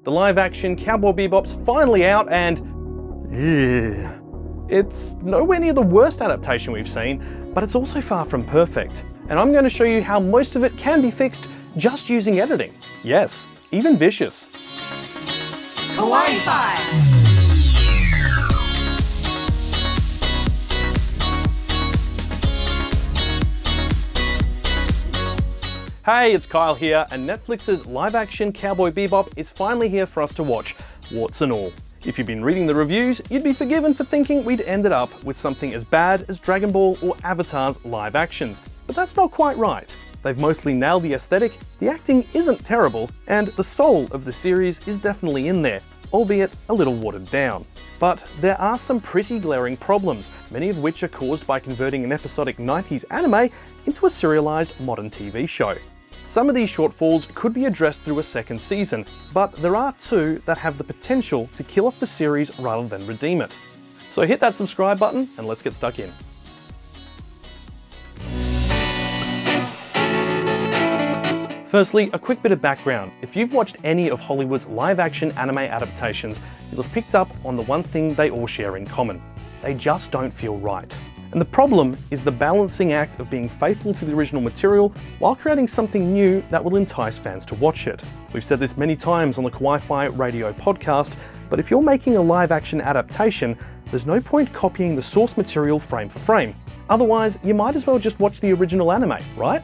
The live-action Cowboy Bebop's finally out and... it's nowhere near the worst adaptation we've seen, but it's also far from perfect. And I'm going to show you how most of it can be fixed just using editing. Yes, even vicious. Kawaii-Fi! Hey, it's Kyle here, and Netflix's live-action Cowboy Bebop is finally here for us to watch, warts and all. If you've been reading the reviews, you'd be forgiven for thinking we'd ended up with something as bad as Dragon Ball or Avatar's live actions, but that's not quite right. They've mostly nailed the aesthetic, the acting isn't terrible, and the soul of the series is definitely in there, albeit a little watered down. But there are some pretty glaring problems, many of which are caused by converting an episodic 90s anime into a serialized modern TV show. Some of these shortfalls could be addressed through a second season, but there are two that have the potential to kill off the series rather than redeem it. So hit that subscribe button and let's get stuck in. Firstly, a quick bit of background. If you've watched any of Hollywood's live-action anime adaptations, you'll have picked up on the one thing they all share in common. They just don't feel right. And the problem is the balancing act of being faithful to the original material while creating something new that will entice fans to watch it. We've said this many times on the Kawaii-Fi radio podcast, but if you're making a live-action adaptation, there's no point copying the source material frame for frame. Otherwise, you might as well just watch the original anime, right?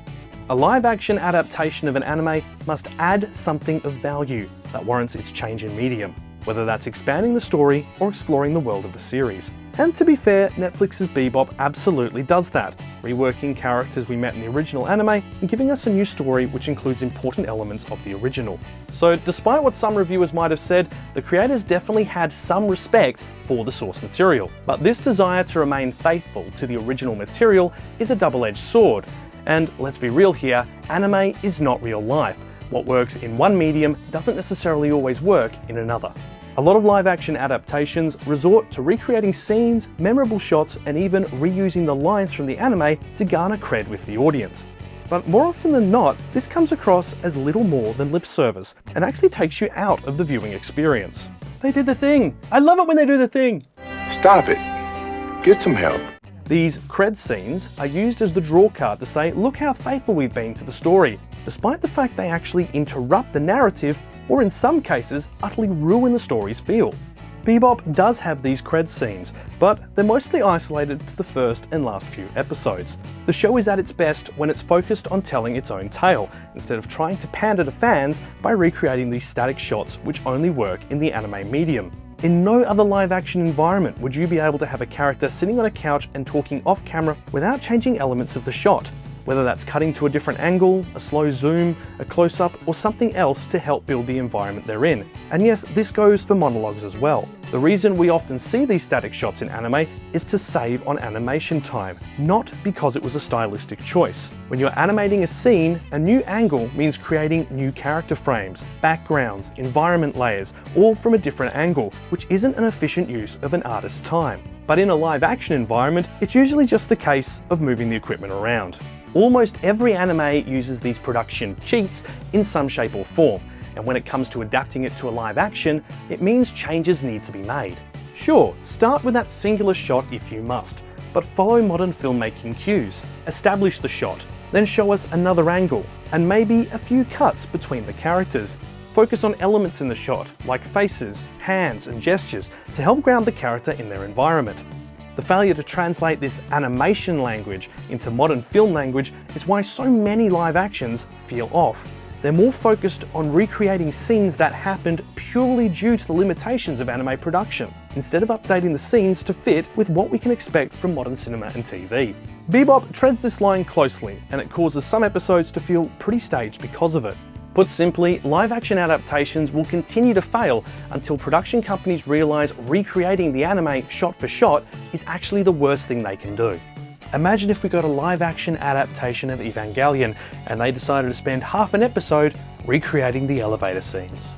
A live-action adaptation of an anime must add something of value that warrants its change in medium, whether that's expanding the story or exploring the world of the series. And to be fair, Netflix's Bebop absolutely does that, reworking characters we met in the original anime and giving us a new story which includes important elements of the original. So despite what some reviewers might have said, the creators definitely had some respect for the source material. But this desire to remain faithful to the original material is a double-edged sword. And let's be real here, anime is not real life. What works in one medium doesn't necessarily always work in another. A lot of live-action adaptations resort to recreating scenes, memorable shots, and even reusing the lines from the anime to garner cred with the audience. But more often than not, this comes across as little more than lip service, and actually takes you out of the viewing experience. They did the thing! I love it when they do the thing! Stop it. Get some help. These cred scenes are used as the draw card to say, look how faithful we've been to the story, despite the fact they actually interrupt the narrative or in some cases utterly ruin the story's feel. Bebop does have these cred scenes, but they're mostly isolated to the first and last few episodes. The show is at its best when it's focused on telling its own tale, instead of trying to pander to fans by recreating these static shots which only work in the anime medium. In no other live-action environment would you be able to have a character sitting on a couch and talking off camera without changing elements of the shot, whether that's cutting to a different angle, a slow zoom, a close-up, or something else to help build the environment they're in. And yes, this goes for monologues as well. The reason we often see these static shots in anime is to save on animation time, not because it was a stylistic choice. When you're animating a scene, a new angle means creating new character frames, backgrounds, environment layers, all from a different angle, which isn't an efficient use of an artist's time. But in a live-action environment, it's usually just the case of moving the equipment around. Almost every anime uses these production cheats in some shape or form, and when it comes to adapting it to a live action, it means changes need to be made. Sure, start with that singular shot if you must, but follow modern filmmaking cues. Establish the shot, then show us another angle, and maybe a few cuts between the characters. Focus on elements in the shot, like faces, hands, and gestures, to help ground the character in their environment. The failure to translate this animation language into modern film language is why so many live actions feel off. They're more focused on recreating scenes that happened purely due to the limitations of anime production, instead of updating the scenes to fit with what we can expect from modern cinema and TV. Bebop treads this line closely, and it causes some episodes to feel pretty staged because of it. Put simply, live-action adaptations will continue to fail until production companies realise recreating the anime shot for shot is actually the worst thing they can do. Imagine if we got a live-action adaptation of Evangelion and they decided to spend half an episode recreating the elevator scenes.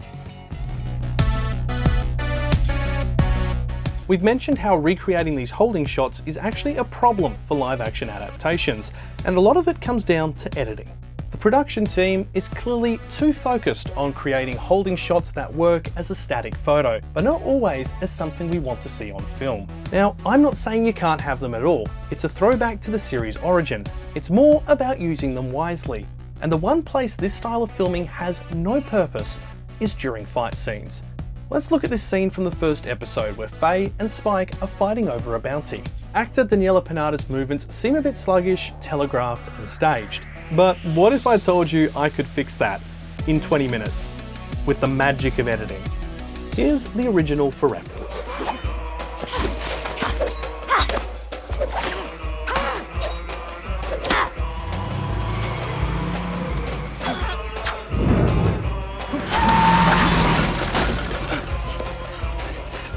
We've mentioned how recreating these holding shots is actually a problem for live-action adaptations, and a lot of it comes down to editing. The production team is clearly too focused on creating holding shots that work as a static photo, but not always as something we want to see on film. Now, I'm not saying you can't have them at all. It's a throwback to the series' origin. It's more about using them wisely. And the one place this style of filming has no purpose is during fight scenes. Let's look at this scene from the first episode where Faye and Spike are fighting over a bounty. Actor Daniela Pinata's movements seem a bit sluggish, telegraphed and staged. But what if I told you I could fix that in 20 minutes with the magic of editing? Here's the original for reference.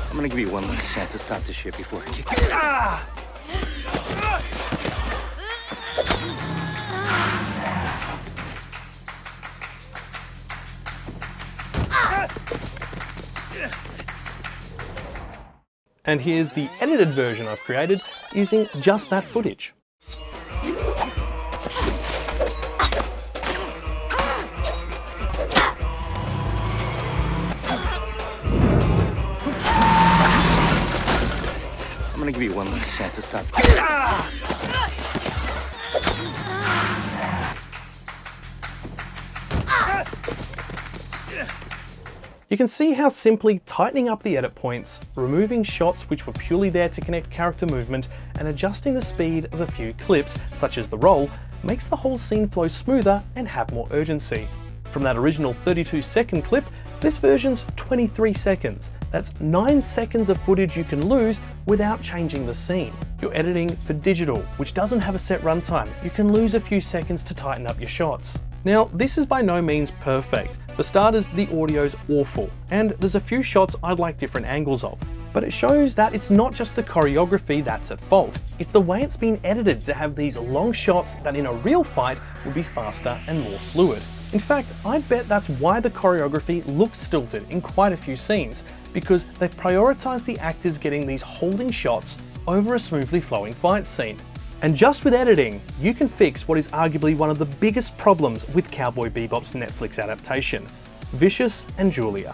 I'm gonna give you one last chance to stop this shit before I kick you. And here's the edited version I've created using just that footage. I'm gonna give you one last chance to stop. You can see how simply tightening up the edit points, removing shots which were purely there to connect character movement, and adjusting the speed of a few clips, such as the roll, makes the whole scene flow smoother and have more urgency. From that original 32-second clip, this version's 23 seconds. That's 9 seconds of footage you can lose without changing the scene. You're editing for digital, which doesn't have a set runtime. You can lose a few seconds to tighten up your shots. Now, this is by no means perfect. For starters, the audio's awful, and there's a few shots I'd like different angles of. But it shows that it's not just the choreography that's at fault. It's the way it's been edited to have these long shots that in a real fight would be faster and more fluid. In fact, I'd bet that's why the choreography looks stilted in quite a few scenes, because they've prioritized the actors getting these holding shots over a smoothly flowing fight scene. And just with editing, you can fix what is arguably one of the biggest problems with Cowboy Bebop's Netflix adaptation, Vicious and Julia.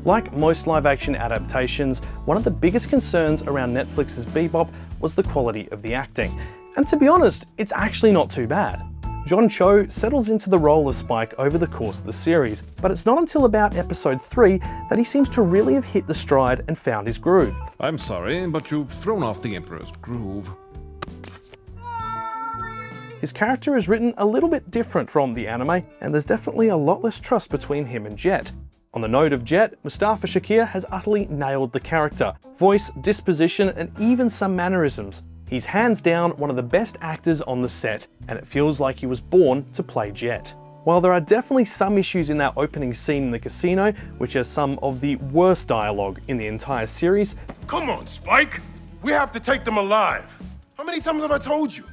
Like most live-action adaptations, one of the biggest concerns around Netflix's Bebop was the quality of the acting. And to be honest, it's actually not too bad. John Cho settles into the role of Spike over the course of the series, but it's not until about episode 3 that he seems to really have hit the stride and found his groove. I'm sorry, but you've thrown off the Emperor's groove. His character is written a little bit different from the anime, and there's definitely a lot less trust between him and Jet. On the note of Jet, Mustafa Shakir has utterly nailed the character. Voice, disposition, and even some mannerisms. He's hands down one of the best actors on the set, and it feels like he was born to play Jet. While there are definitely some issues in that opening scene in the casino, which has some of the worst dialogue in the entire series. Come on, Spike! We have to take them alive. How many times have I told you?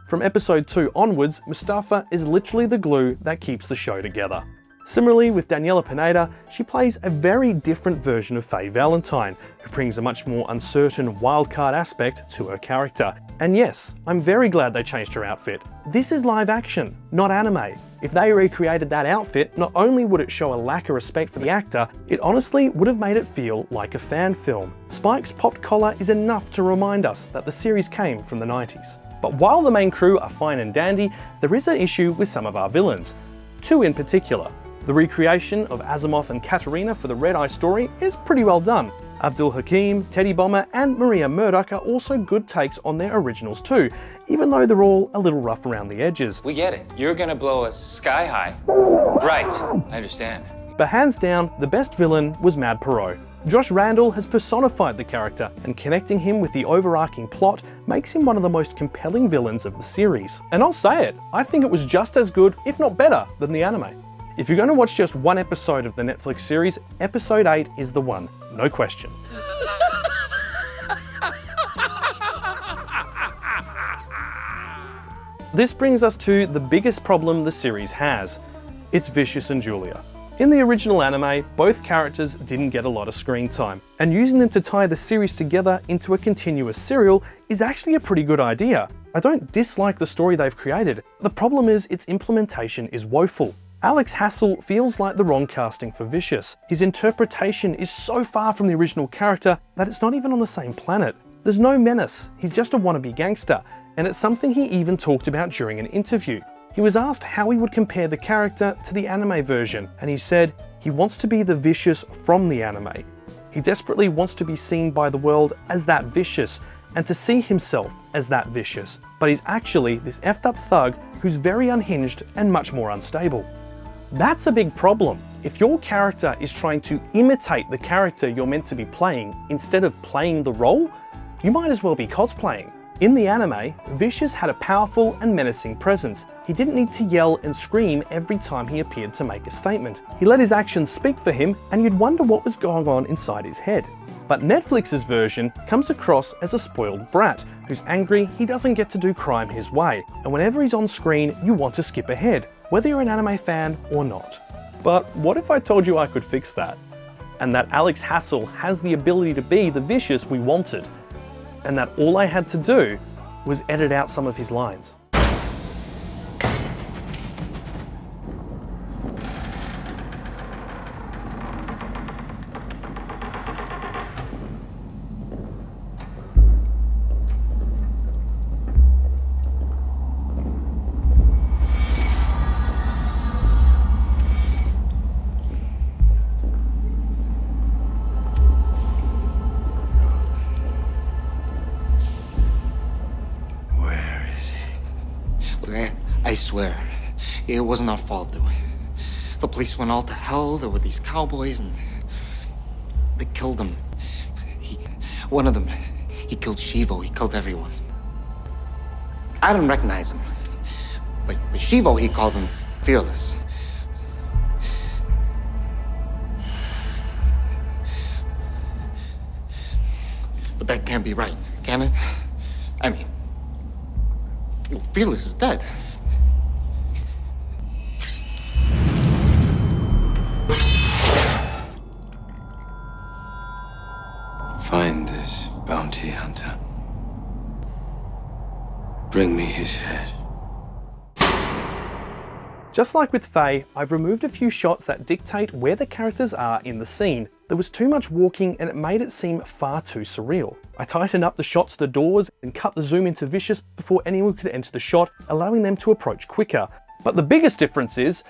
From episode 2 onwards, Mustafa is literally the glue that keeps the show together. Similarly, with Daniela Pinata, she plays a very different version of Faye Valentine, who brings a much more uncertain wildcard aspect to her character. And yes, I'm very glad they changed her outfit. This is live action, not anime. If they recreated that outfit, not only would it show a lack of respect for the actor, it honestly would have made it feel like a fan film. Spike's popped collar is enough to remind us that the series came from the 90s. But while the main crew are fine and dandy, there is an issue with some of our villains. Two in particular. The recreation of Asimov and Katerina for the Red Eye story is pretty well done. Abdul Hakim, Teddy Bomber, and Maria Murdoch are also good takes on their originals too, even though they're all a little rough around the edges. We get it. You're gonna blow us sky high. Right, I understand. But hands down, the best villain was Mad Perot. Josh Randall has personified the character, and connecting him with the overarching plot makes him one of the most compelling villains of the series. And I'll say it, I think it was just as good, if not better, than the anime. If you're going to watch just one episode of the Netflix series, episode 8 is the one, no question. This brings us to the biggest problem the series has. It's Vicious and Julia. In the original anime, both characters didn't get a lot of screen time, and using them to tie the series together into a continuous serial is actually a pretty good idea. I don't dislike the story they've created. The problem is its implementation is woeful. Alex Hassel feels like the wrong casting for Vicious. His interpretation is so far from the original character that it's not even on the same planet. There's no menace, he's just a wannabe gangster, and it's something he even talked about during an interview. He was asked how he would compare the character to the anime version, and he said he wants to be the Vicious from the anime. He desperately wants to be seen by the world as that Vicious, and to see himself as that Vicious, but he's actually this effed up thug who's very unhinged and much more unstable. That's a big problem. If your character is trying to imitate the character you're meant to be playing instead of playing the role, you might as well be cosplaying. In the anime, Vicious had a powerful and menacing presence. He didn't need to yell and scream every time he appeared to make a statement. He let his actions speak for him, and you'd wonder what was going on inside his head. But Netflix's version comes across as a spoiled brat who's angry he doesn't get to do crime his way, and whenever he's on screen you want to skip ahead, whether you're an anime fan or not. But what if I told you I could fix that? And that Alex Hassel has the ability to be the Vicious we wanted, and that all I had to do was edit out some of his lines. I swear, it wasn't our fault. The place went all to hell. There were these cowboys and they killed him. One of them, he killed Shivo. He killed everyone. I didn't recognize him. But Shivo, he called him fearless. But that can't be right, can it? I mean, Fearless is dead. Find this bounty hunter. Bring me his head. Just like with Faye, I've removed a few shots that dictate where the characters are in the scene. There was too much walking and it made it seem far too surreal. I tightened up the shots of the doors and cut the zoom into Vicious before anyone could enter the shot, allowing them to approach quicker. But the biggest difference is,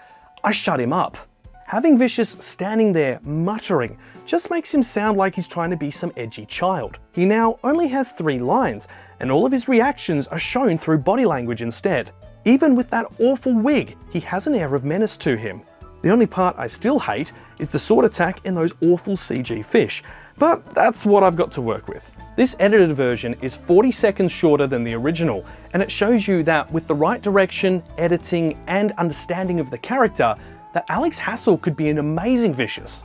I shut him up. Having Vicious standing there muttering just makes him sound like he's trying to be some edgy child. He now only has 3 lines, and all of his reactions are shown through body language instead. Even with that awful wig, he has an air of menace to him. The only part I still hate is the sword attack and those awful CG fish, but that's what I've got to work with. This edited version is 40 seconds shorter than the original, and it shows you that with the right direction, editing, and understanding of the character, that Alex Hassel could be an amazing Vicious.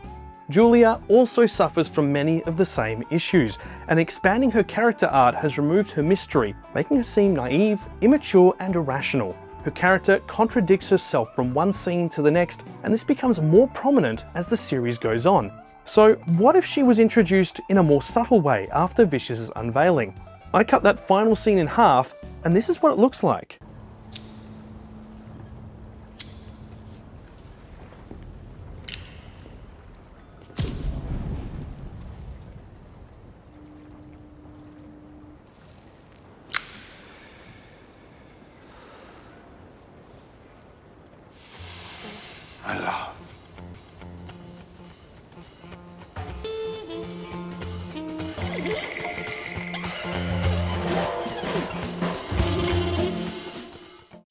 Julia also suffers from many of the same issues, and expanding her character art has removed her mystery, making her seem naive, immature, and irrational. Her character contradicts herself from one scene to the next, and this becomes more prominent as the series goes on. So what if she was introduced in a more subtle way after Vicious's unveiling? I cut that final scene in half, and this is what it looks like. I love.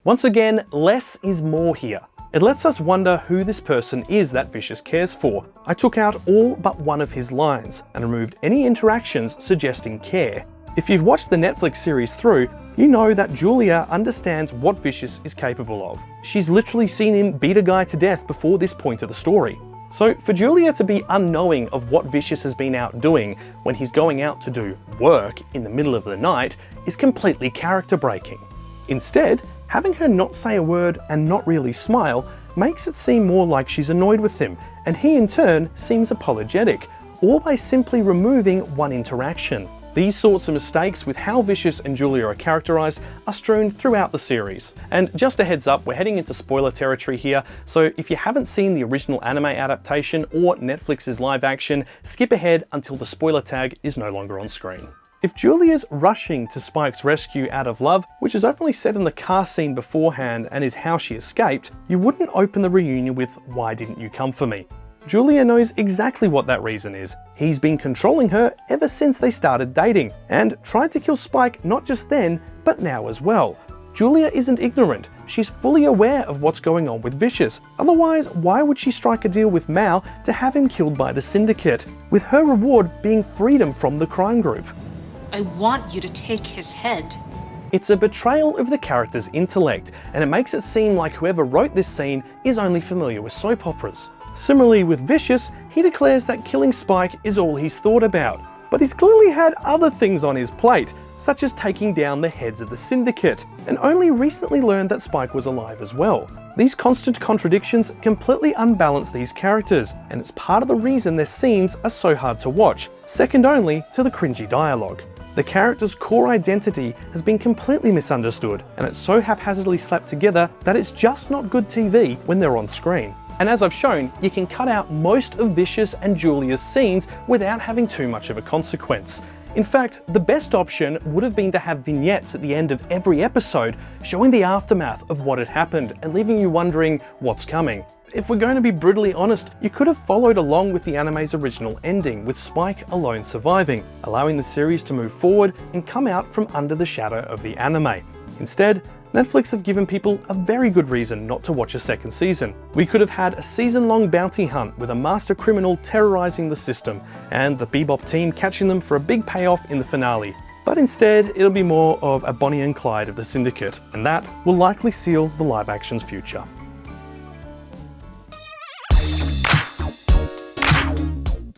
Once again, less is more here. It lets us wonder who this person is that Vicious cares for. I took out all but one of his lines and removed any interactions suggesting care. If you've watched the Netflix series through, you know that Julia understands what Vicious is capable of. She's literally seen him beat a guy to death before this point of the story. So for Julia to be unknowing of what Vicious has been out doing when he's going out to do work in the middle of the night is completely character breaking. Instead, having her not say a word and not really smile makes it seem more like she's annoyed with him, and he in turn seems apologetic, all by simply removing one interaction. These sorts of mistakes with how Vicious and Julia are characterized are strewn throughout the series. And just a heads up, we're heading into spoiler territory here, so if you haven't seen the original anime adaptation or Netflix's live action, skip ahead until the spoiler tag is no longer on screen. If Julia's rushing to Spike's rescue out of love, which is openly said in the car scene beforehand and is how she escaped, you wouldn't open the reunion with "Why didn't you come for me?" Julia knows exactly what that reason is. He's been controlling her ever since they started dating, and tried to kill Spike not just then, but now as well. Julia isn't ignorant, she's fully aware of what's going on with Vicious. Otherwise, why would she strike a deal with Mal to have him killed by the Syndicate, with her reward being freedom from the crime group? I want you to take his head. It's a betrayal of the character's intellect, and it makes it seem like whoever wrote this scene is only familiar with soap operas. Similarly with Vicious, he declares that killing Spike is all he's thought about, but he's clearly had other things on his plate, such as taking down the heads of the Syndicate, and only recently learned that Spike was alive as well. These constant contradictions completely unbalance these characters, and it's part of the reason their scenes are so hard to watch, second only to the cringy dialogue. The character's core identity has been completely misunderstood, and it's so haphazardly slapped together that it's just not good TV when they're on screen. And as I've shown, you can cut out most of Vicious and Julia's scenes without having too much of a consequence. In fact, the best option would have been to have vignettes at the end of every episode showing the aftermath of what had happened and leaving you wondering what's coming. If we're going to be brutally honest, you could have followed along with the anime's original ending, with Spike alone surviving, allowing the series to move forward and come out from under the shadow of the anime. Instead, Netflix have given people a very good reason not to watch a second season. We could have had a season-long bounty hunt with a master criminal terrorizing the system, and the Bebop team catching them for a big payoff in the finale. But instead, it'll be more of a Bonnie and Clyde of the Syndicate, and that will likely seal the live action's future.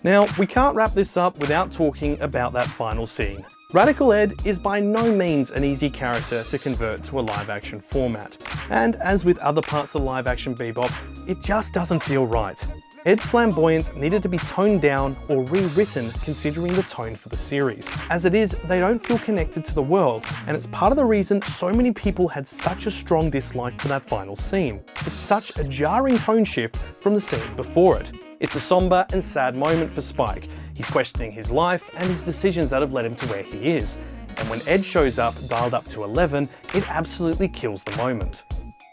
Now, we can't wrap this up without talking about that final scene. Radical Ed is by no means an easy character to convert to a live-action format, and as with other parts of live-action Bebop, it just doesn't feel right. Ed's flamboyance needed to be toned down or rewritten considering the tone for the series. As it is, they don't feel connected to the world, and it's part of the reason so many people had such a strong dislike for that final scene. It's such a jarring tone shift from the scene before it. It's a somber and sad moment for Spike. He's questioning his life and his decisions that have led him to where he is. And when Ed shows up, dialed up to 11, it absolutely kills the moment.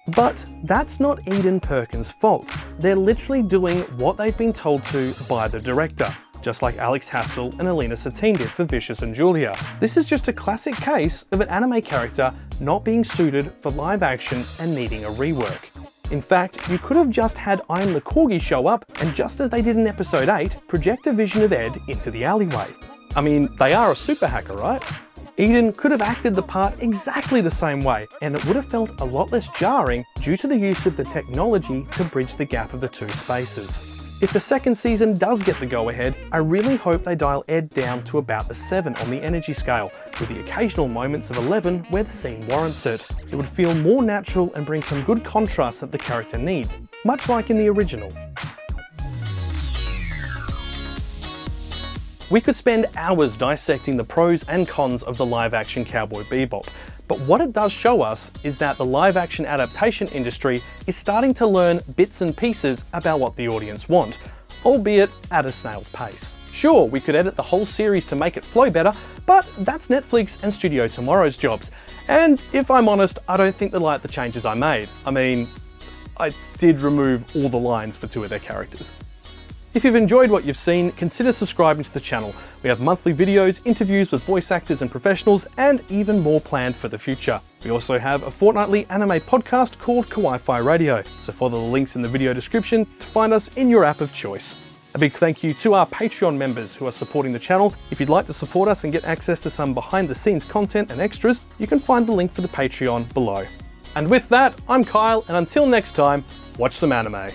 But that's not Eden Perkins' fault. They're literally doing what they've been told to by the director, just like Alex Hassel and Alina Satine did for Vicious and Julia. This is just a classic case of an anime character not being suited for live action and needing a rework. In fact, you could have just had Iron the Corgi show up and, just as they did in episode 8, project a vision of Ed into the alleyway. I mean, they are a super hacker, right? Eden could have acted the part exactly the same way, and it would have felt a lot less jarring due to the use of the technology to bridge the gap of the two spaces. If the second season does get the go-ahead, I really hope they dial Ed down to about a 7 on the energy scale, with the occasional moments of 11 where the scene warrants it. It would feel more natural and bring some good contrast that the character needs, much like in the original. We could spend hours dissecting the pros and cons of the live-action Cowboy Bebop, but what it does show us is that the live-action adaptation industry is starting to learn bits and pieces about what the audience want, albeit at a snail's pace. Sure, we could edit the whole series to make it flow better, but that's Netflix and Studio Tomorrow's jobs. And if I'm honest, I don't think they like the changes I made. I mean, I did remove all the lines for 2 of their characters. If you've enjoyed what you've seen, consider subscribing to the channel. We have monthly videos, interviews with voice actors and professionals, and even more planned for the future. We also have a fortnightly anime podcast called Kawaii-Fi Radio, so follow the links in the video description to find us in your app of choice. A big thank you to our Patreon members who are supporting the channel. If you'd like to support us and get access to some behind the scenes content and extras, you can find the link for the Patreon below. And with that, I'm Kyle, and until next time, watch some anime.